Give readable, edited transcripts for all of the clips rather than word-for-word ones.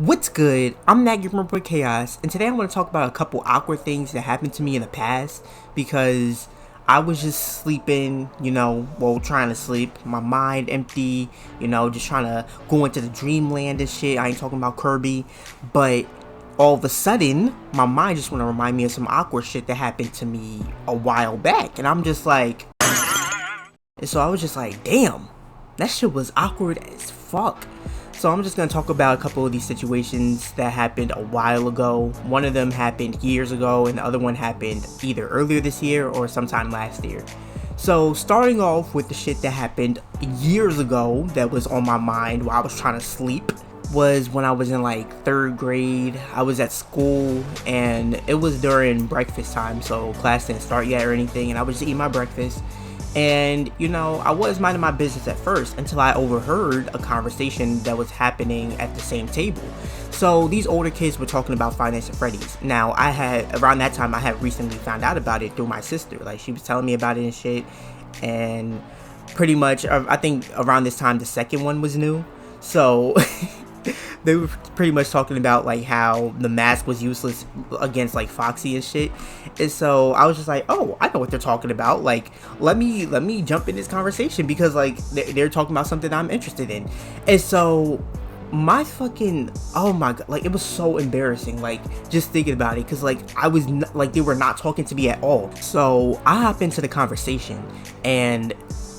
What's good? I'm Nat from Chaos, and today I want to talk about a couple awkward things that happened to me in the past because I was just sleeping, trying to sleep, my mind empty, just trying to go into the dreamland and shit. I ain't talking about Kirby, but all of a sudden, my mind just want to remind me of some awkward shit that happened to me a while back, and I'm just like, and so I was just like, damn, that shit was awkward as fuck. So I'm just going to talk about a couple of these situations that happened a while ago. One of them happened years ago, and the other one happened either earlier this year or sometime last year. So starting off with the shit that happened years ago that was on my mind while I was trying to sleep was when I was in like 3rd grade. I was at school and it was during breakfast time, so class didn't start yet or anything, and I was just eating my breakfast. And, I was minding my business at first until I overheard a conversation that was happening at the same table. So these older kids were talking about Five Nights at Freddy's. Now, around that time, I had recently found out about it through my sister. Like, she was telling me about it and shit. And pretty much, I think around this time, the second one was new. So they were pretty much talking about like how the mask was useless against like Foxy and shit. And so I was just like, oh, I know what they're talking about. Like, let me jump in this conversation because like they're talking about something I'm interested in. And so oh my god, like it was so embarrassing, like just thinking about it, because like I was like they were not talking to me at all. So I hop into the conversation and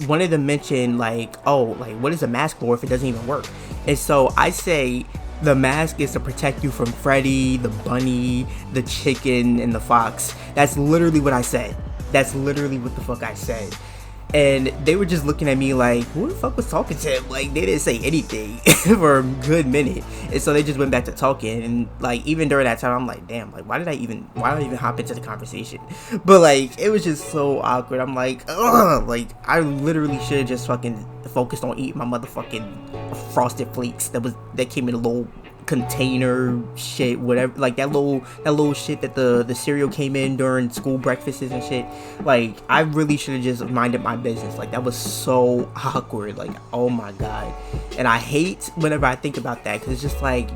one of them mentioned like, oh, like what is a mask for if it doesn't even work? And so I say the mask is to protect you from Freddy, the bunny, the chicken, and the fox. That's literally what I said. That's literally what the fuck I said. And they were just looking at me like, who the fuck was talking to him? Like, they didn't say anything for a good minute. And so they just went back to talking. And like, even during that time, I'm like, damn, like, why did I even hop into the conversation? But like, it was just so awkward. I'm like, ugh, like, I literally should have just fucking focused on eating my motherfucking Frosted Flakes that came in a little container shit, whatever, like that little shit that the cereal came in during school breakfasts and shit. Like, I really should have just minded my business. Like, that was so awkward. Like, oh my god. And I hate whenever I think about that, because it's just like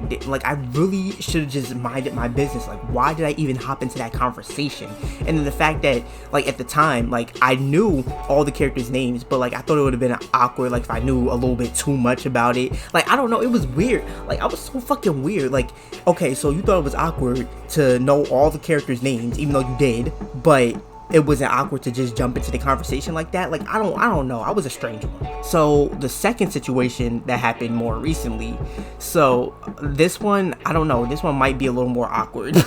I really should have just minded my business. Like, why did I even hop into that conversation? And then the fact that like at the time, like I knew all the characters' names, but like I thought it would have been awkward like if I knew a little bit too much about it. Like, I don't know, it was weird. Like, I was so fucking weird. Like, okay, so you thought it was awkward to know all the characters' names, even though you did, but it wasn't awkward to just jump into the conversation like that. Like, I don't know, I was a strange one. So the second situation that happened more recently, so this one, I don't know, this one might be a little more awkward.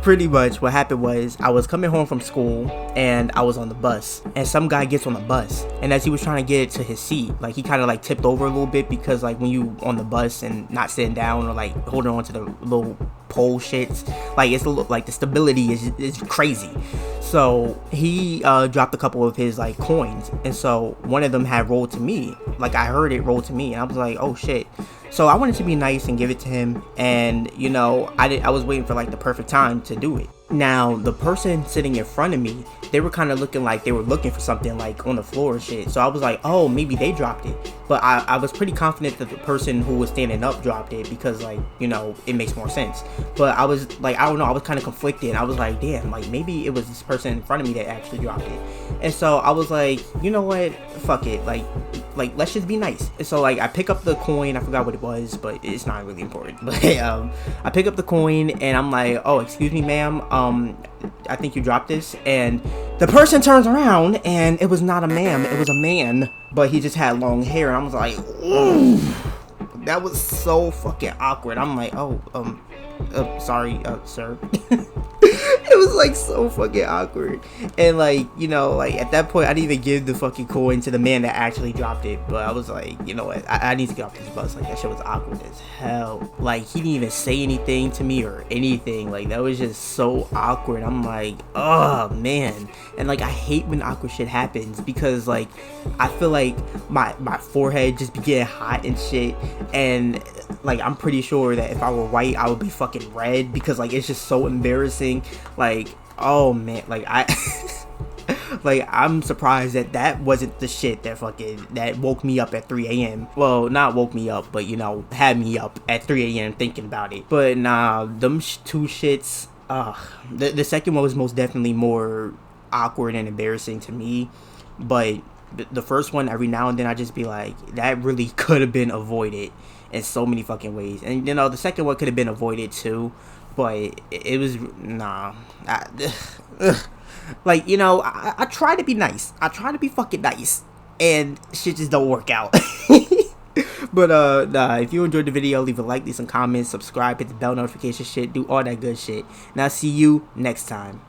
Pretty much what happened was I was coming home from school and I was on the bus, and some guy gets on the bus, and as he was trying to get it to his seat, like he kind of like tipped over a little bit, because like when you on the bus and not sitting down or like holding on to the little pole shits, like it's like the stability is crazy. So he dropped a couple of his like coins, and so one of them had rolled to me. Like, I heard it roll to me, and I was like, oh shit. So I wanted to be nice and give it to him, and I was waiting for like the perfect time to do it. Now, the person sitting in front of me, they were kind of looking like they were looking for something like on the floor and shit. So I was like, oh, maybe they dropped it. But I was pretty confident that the person who was standing up dropped it, because like, it makes more sense. But I was like, I don't know, I was kind of conflicted. I was like, damn, like maybe it was this person in front of me that actually dropped it. And so I was like, you know what, fuck it, like let's just be nice. And so like I pick up the coin, I forgot what it was, but it's not really important. But I pick up the coin and I'm like, oh, excuse me, ma'am, I think you dropped this. And the person turns around and it was not a ma'am, it was a man, but he just had long hair. And I was like, ooh, that was so fucking awkward. I'm like, sorry, sir. It was like so fucking awkward. And like, like at that point I didn't even give the fucking coin to the man that actually dropped it. But I was like, you know what, I need to get off this bus. Like, that shit was awkward as hell. Like, he didn't even say anything to me or anything. Like, that was just so awkward. I'm like, oh man. And like, I hate when awkward shit happens, because like I feel like my forehead just be getting hot and shit. And like, I'm pretty sure that if I were white I would be fucking red, because like it's just so embarrassing. Like, oh man, like Like, I'm surprised that that wasn't the shit that woke me up at 3 a.m. Well, not woke me up, but, you know, had me up at 3 a.m. thinking about it. But nah, them two shits, the second one was most definitely more awkward and embarrassing to me. But the first one, every now and then I just be like, that really could have been avoided in so many fucking ways. And, you know, the second one could have been avoided too, but it was, nah. Like, you know, I try to be nice. I try to be fucking nice. And shit just don't work out. But, nah, if you enjoyed the video, leave a like, leave some comments, subscribe, hit the bell notification shit, do all that good shit. And I'll see you next time.